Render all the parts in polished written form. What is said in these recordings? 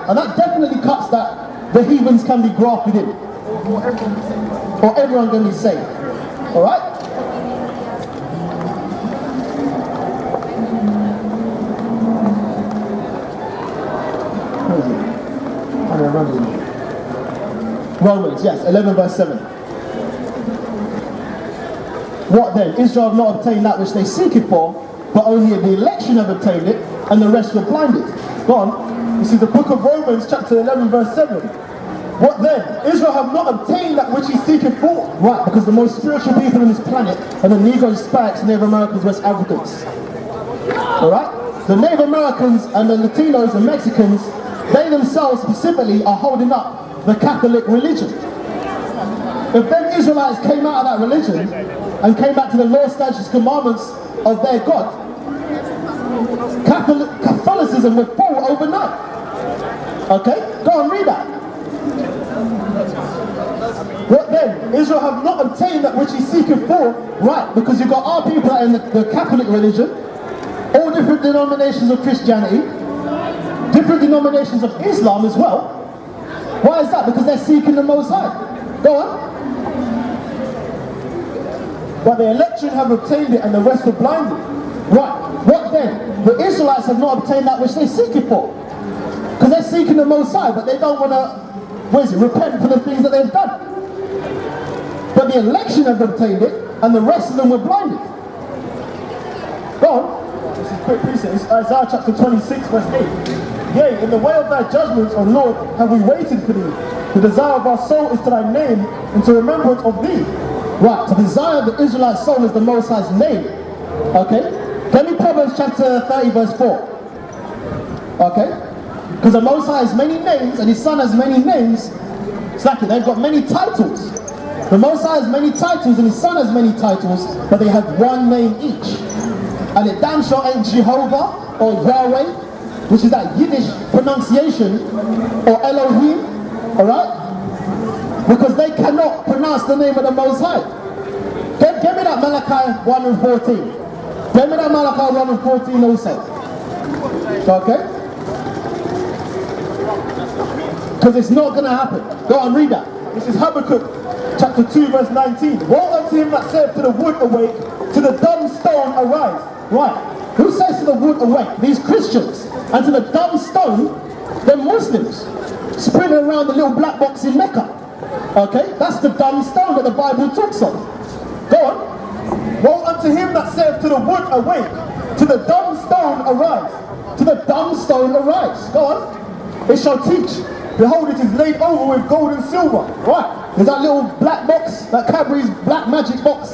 And that definitely cuts that the heathens can be grafted in. Or everyone can be saved. Alright? Where is it? I don't remember. Romans, yes, 11 verse 7. What then? Israel have not obtained that which they seek it for, but only the election have obtained it, and the rest were blinded. Go on. This is the book of Romans, chapter 11, verse 7. What then? Israel have not obtained that which he seeketh for. Right, because the most spiritual people on this planet are the Negroes, Hispanics, Native Americans, West Africans. Alright? The Native Americans and the Latinos and Mexicans, they themselves specifically are holding up the Catholic religion. If them Israelites came out of that religion and came back to the law, statutes, commandments of their God, Catholicism would fall overnight. Okay? Go and read that. What then? Israel have not obtained that which he seeketh for. Right, because you've got our people that are in the Catholic religion, all different denominations of Christianity, different denominations of Islam as well. Why is that? Because they're seeking the Most High. Go on. But the election have obtained it and the rest were blinded. Right, what then? The Israelites have not obtained that which they seek it for. Because they're seeking the Most High, but they don't want to, repent for the things that they've done. But the election have obtained it and the rest of them were blinded. Go on. This is quick precept. It's Isaiah chapter 26 verse 8. Yea, in the way of thy judgments, O Lord, have we waited for thee. The desire of our soul is to thy name and to remembrance of thee. Right, the desire of the Israelite soul is the Most High's name. Okay? Give me Proverbs chapter 30 verse 4. Okay? Because the Most High has many names and his Son has many names. Exactly, they've got many titles. The Most High has many titles and his Son has many titles, but they have one name each. And it damn sure ain't Jehovah or Yahweh, which is that Yiddish pronunciation, or Elohim, alright? Because they cannot pronounce the name of the Most High. Give me that Malachi 1 and 14. Give me that Malachi 1 and 14 also. Okay? Because it's not going to happen. Go on, read that. This is Habakkuk chapter 2 verse 19. Woe unto him that saith to the wood awake, to the dumb stone arise. Right. Who says to the wood awake? These Christians. And to the dumb stone, they're Muslims. Sprinting around the little black box in Mecca. Okay? That's the dumb stone that the Bible talks of. Go on. Woe unto him that saith to the wood awake, to the dumb stone arise. To the dumb stone arise. Go on. It shall teach. Behold, it is laid over with gold and silver. Right. There's that little black box, that Cadbury's black magic box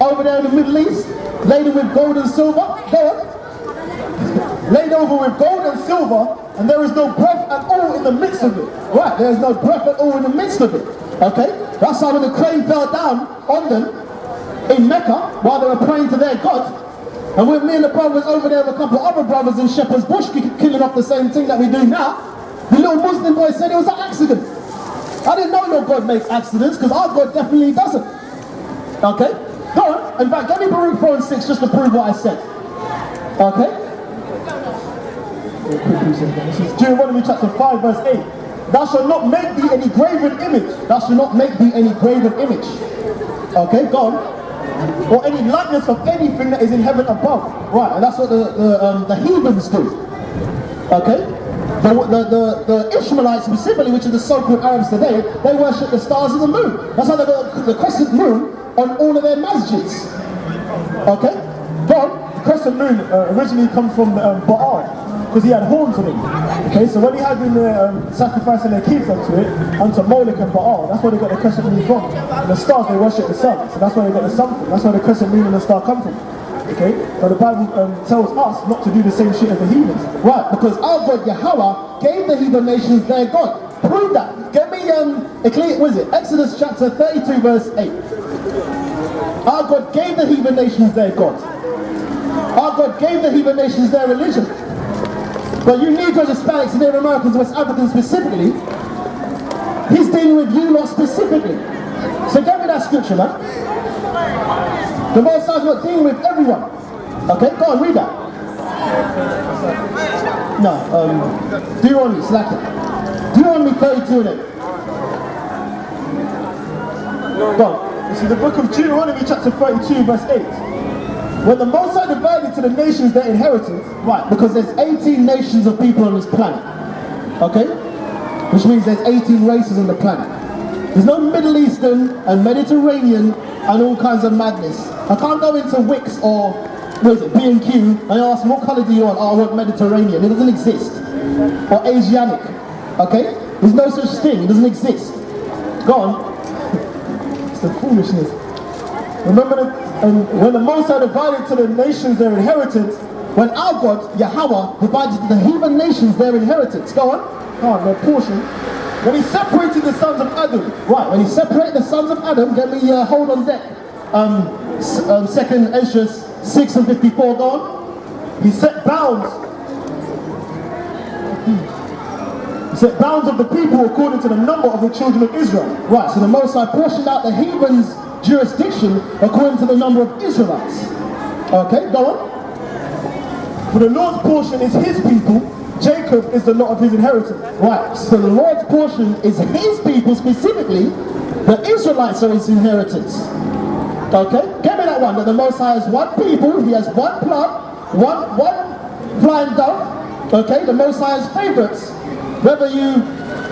over there in the Middle East, laden with gold and silver. Go on. Laid over with gold and silver, and there is no breath at all in the midst of it. Right, there is no breath at all in the midst of it. Okay? That's how when the crane fell down on them in Mecca while they were praying to their God. And with me and the brothers over there with a couple of other brothers in Shepherd's Bush killing off the same thing that we do now, the little Muslim boy said it was an accident. I didn't know your God makes accidents, because our God definitely doesn't. Okay? Go on. In fact, get me Baruch 4 and 6 just to prove what I said. Okay? This is Deuteronomy chapter 5 verse 8. Thou shalt not make thee any graven image. Thou shalt not make thee any graven image. Okay, go on. Or any likeness of anything that is in heaven above. Right, and that's what the heathens do. Okay? The Ishmaelites specifically, which are the so-called Arabs today, they worship the stars and the moon. That's how they got the crescent moon on all of their masjids. Okay? But the crescent moon originally comes from Baal, because he had horns on him. Okay, so when he had been sacrificing their kids onto Moloch and Baal, that's where they got the crescent moon from. And the stars, they worship the sun, so that's where they got the sun from. That's where the crescent moon and the star come from. Okay, but the Bible tells us not to do the same shit as the heathens. Right, because our God Yahweh gave the heathen nations their God. Prove that. Get me what is it? Exodus chapter 32 verse 8. Our God gave the heathen nations their God. Our God gave the heathen nations their religion. But you Negroes, Hispanics, Native Americans, West Africans specifically, he's dealing with you lot specifically. So get me that scripture, man. The Most High's not dealing with everyone. Okay, go on, read that. No, Deuteronomy, slack it. Deuteronomy 32 in it. Go on. This is the book of Deuteronomy chapter 32 verse 8. When the Most High divided to the nations their inheritance, right, because there's 18 nations of people on this planet, okay? Which means there's 18 races on the planet. There's no Middle Eastern and Mediterranean and all kinds of madness. I can't go into Wix or, what is it, B&Q and ask what colour do you want? Oh, I want Mediterranean. It doesn't exist. Or Asiatic, okay? There's no such thing. It doesn't exist. Go on. It's the foolishness. Remember when the Most High divided to the nations their inheritance, when our God, Yahweh, divided to the heathen nations their inheritance. Go on. Their portion. When he separated the sons of Adam. Right, when he separated the sons of Adam, get me hold on deck. 2nd Ezra 6 and 54, go on. He set bounds. He set bounds of the people according to the number of the children of Israel. Right, so the Most High portioned out the heathens' jurisdiction according to the number of Israelites. Okay, go on. For the Lord's portion is his people, Jacob is the lot of his inheritance. Right, so the Lord's portion is his people specifically, the Israelites are his inheritance. Okay, get me that one, that the Most High has one people, he has one flock, one flying dove. Okay, the Most High has favourites, whether you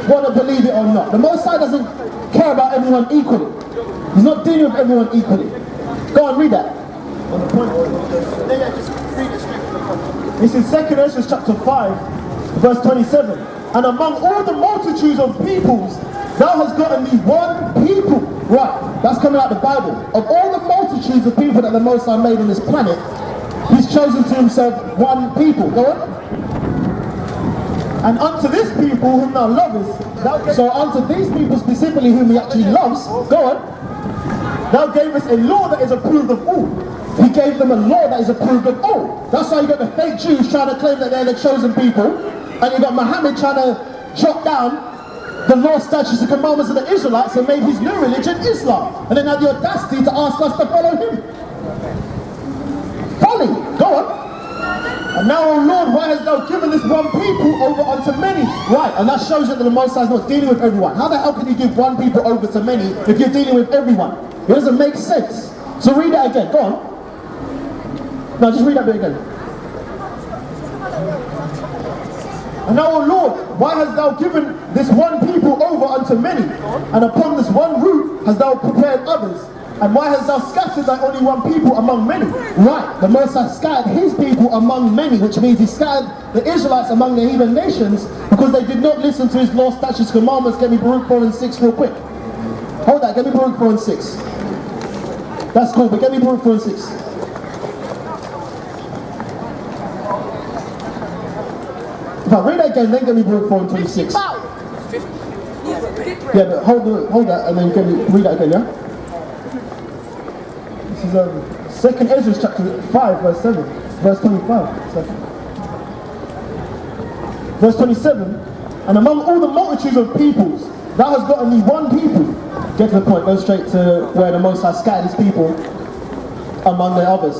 want to believe it or not. The Most High doesn't care about everyone equally. He's not dealing with everyone equally. Go on, read that. On the point. Yeah, just read it straight from the point. This is 2nd Ezra chapter 5, verse 27. And among all the multitudes of peoples, thou hast gotten thee one people. Right, that's coming out of the Bible. Of all the multitudes of people that the Most High made on this planet, he's chosen to himself one people. Go on. And unto this people whom thou lovest, so unto these people specifically whom he actually loves, go on, thou gavest a law that is approved of all. He gave them a law that is approved of all. That's why you got the fake Jews trying to claim that they're the chosen people, and you got Muhammad trying to chop down the law, statutes, and commandments of the Israelites and made his new religion Islam, and then had the audacity to ask us to follow him. Folly, go on. And now, O Lord, why hast thou given this one people over unto many? Right, and that shows you that the Most High is not dealing with everyone. How the hell can you give one people over to many if you're dealing with everyone? It doesn't make sense. So read that again, go on. No, just read that bit again. And now, O Lord, why hast thou given this one people over unto many? And upon this one root hast thou prepared others? And why hast thou scattered thy only one people among many? Right, the Most High scattered his people among many, which means he scattered the Israelites among the heathen nations because they did not listen to his law, statutes, commandments. Get me Baruch 4 and 6 real quick. Hold that, get me Baruch 4 and 6. That's cool, but get me Baruch 4 and 6. If I read that again, then get me Baruch 4 and 26. Yeah, but hold that and then get me, read that again, yeah? This is 2nd Ezra chapter 5, verse 7, verse 25. Verse 27, and among all the multitudes of peoples, thou hast gotten thee one people. Get to the point, go straight to where the Most High scattered his people among the others.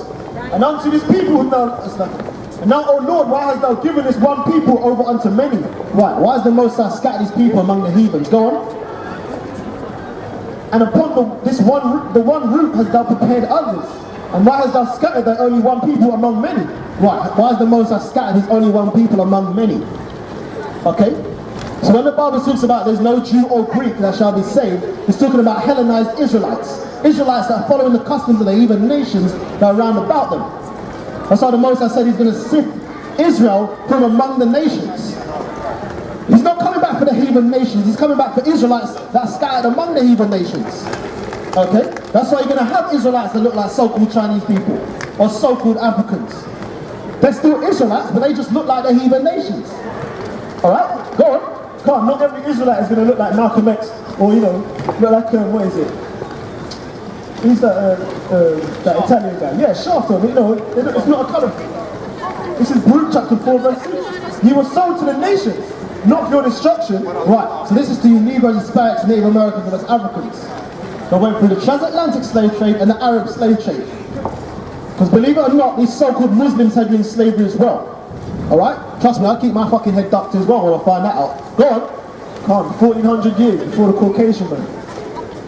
And unto this people and now, O Lord, why hast thou given this one people over unto many? Right, why has the Most High scattered his people among the heathens? Go on. And upon the one root hast thou prepared others. And why hast thou scattered thy only one people among many? Right, why has the Most High scattered his only one people among many? Okay? So when the Bible talks about there's no Jew or Greek that shall be saved, it's talking about Hellenized Israelites. Israelites that are following the customs of the heathen nations that are round about them. That's why the Most High said he's going to sift Israel from among the nations. He's not coming back for the heathen nations, he's coming back for Israelites that are scattered among the heathen nations. Okay? That's why you're going to have Israelites that look like so-called Chinese people or so-called Africans. They're still Israelites, but they just look like the heathen nations. Alright? Go on. Come on, not every Israelite is going to look like Malcolm X or, you know, look like, what is it? Who's that Italian guy? Yeah, Shaft, you know, it's not a colour. This is Luke chapter 4 verse 6. He was sold to the nations, not for your destruction. Right, so this is to you Negroes, Hispanics, Native Americans, and us Africans. That went through the transatlantic slave trade and the Arab slave trade. Because believe it or not, these so-called Muslims had been in slavery as well. Alright? Trust me, I'll keep my fucking head ducked as well when I find that out. Go on. Come on, 1400 years before the Caucasian man.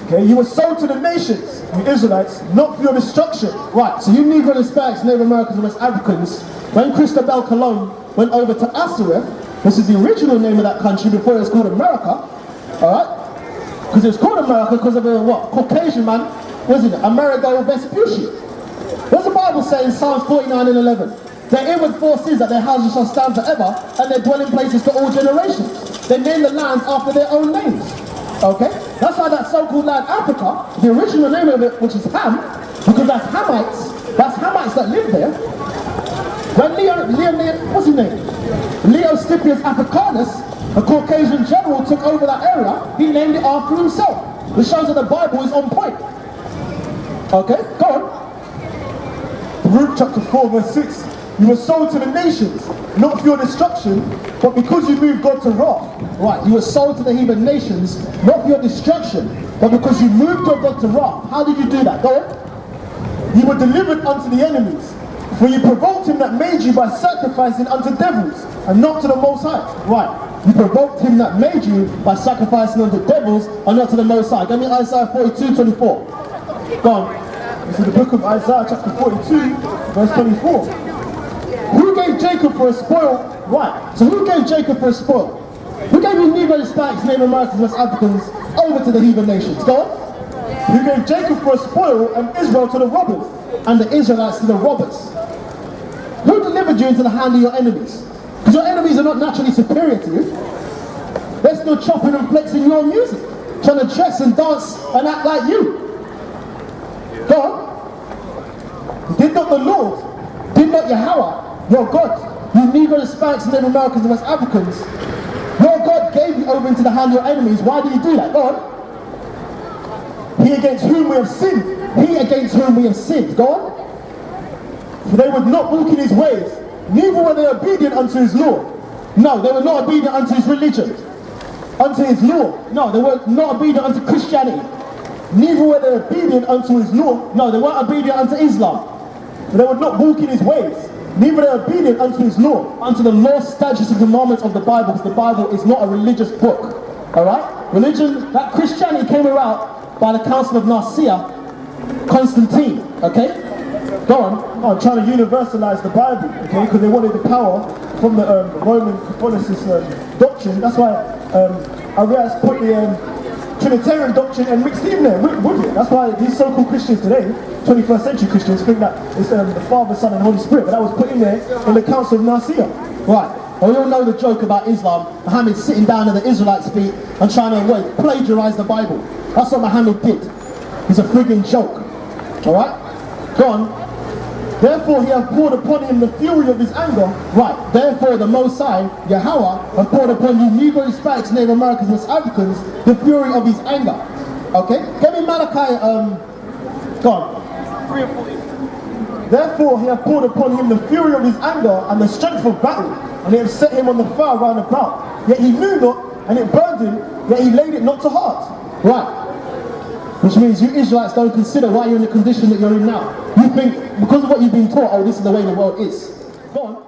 Okay, you were sold to the nations, you Israelites, not for your destruction. Right, so you Negro Hispanics, Native Americans and West Africans, when Cristobal Colon went over to Azareth, this is the original name of that country before it was called America, alright? Because it was called America because of a what? Caucasian man, wasn't it? Amerigo Vespucci. What's the Bible say in Psalms 49 and 11? Their inward force is that their houses shall stand forever and their dwelling places to all generations. They name the lands after their own names. Okay? That's why that so-called land Africa, the original name of it, which is Ham, because that's Hamites that live there. When what's his name? Leo Stipius Africanus, a Caucasian general, took over that area, he named it after himself. Which shows that the Bible is on point. Okay? Go on. Luke chapter 4 verse 6. You were sold to the nations, not for your destruction, but because you moved God to wrath. Right, you were sold to the heathen nations, not for your destruction, but because you moved God to wrath. How did you do that? Go on. You were delivered unto the enemies, for you provoked him that made you by sacrificing unto devils, and not to the Most High. Right, you provoked him that made you by sacrificing unto devils, and not to the Most High. Give me Isaiah 42:24. Go on. This is the book of Isaiah chapter 42, verse 24. Who gave Jacob for a spoil? Right, so who gave Jacob for a spoil? Who gave you Negro Hispanics, Native Americans, West Africans over to the heathen nations? Go on. Who gave Jacob for a spoil and Israel to the robbers and the Israelites to the robbers? Who delivered you into the hand of your enemies? Because your enemies are not naturally superior to you. They're still chopping and flexing your music, trying to dress and dance and act like you. Go on. Did not the Lord, did not Yahweh, your God, you Negro Hispanics, Native Americans and West Africans, your God gave you over into the hand of your enemies. Why did he do that? Go on. He against whom we have sinned. He against whom we have sinned. Go on. For they would not walk in his ways, neither were they obedient unto his law. No, they were not obedient unto his religion, unto his law. No, they were not obedient unto Christianity. Neither were they obedient unto his law. No, they weren't obedient unto Islam. They would not walk in his ways. Neither were they obedient unto his law, unto the law, statutes, and commandments of the Bible, because the Bible is not a religious book. Alright? Religion, that Christianity came about by the Council of Nicaea, Constantine. Okay? Go on. Oh, trying to universalize the Bible, okay? Because they wanted the power from the Roman Catholicism doctrine. That's why Arias put the Trinitarian doctrine and mixed in there with it. That's why these so-called Christians today, 21st century Christians, think that it's the Father, Son and Holy Spirit, but that was put in there in the Council of Nicaea. Right, well, we all know the joke about Islam. Muhammad sitting down at the Israelites' feet and trying to plagiarize the Bible. That's what Muhammad did. It's a frigging joke. Alright, go on. Therefore he hath poured upon him the fury of his anger. Right, therefore the Most High, Yahweh, hath poured upon you Negro Hispanics, Native Americans, West Africans, the fury of his anger. Okay, give me Malachi, go on. 3 or 4. Therefore he hath poured upon him the fury of his anger and the strength of battle, and he hath set him on the fire round about. Yet he knew not, and it burned him, yet he laid it not to heart. Right. Which means you Israelites don't consider why you're in the condition that you're in now. You think, because of what you've been taught, oh, this is the way the world is. Go on.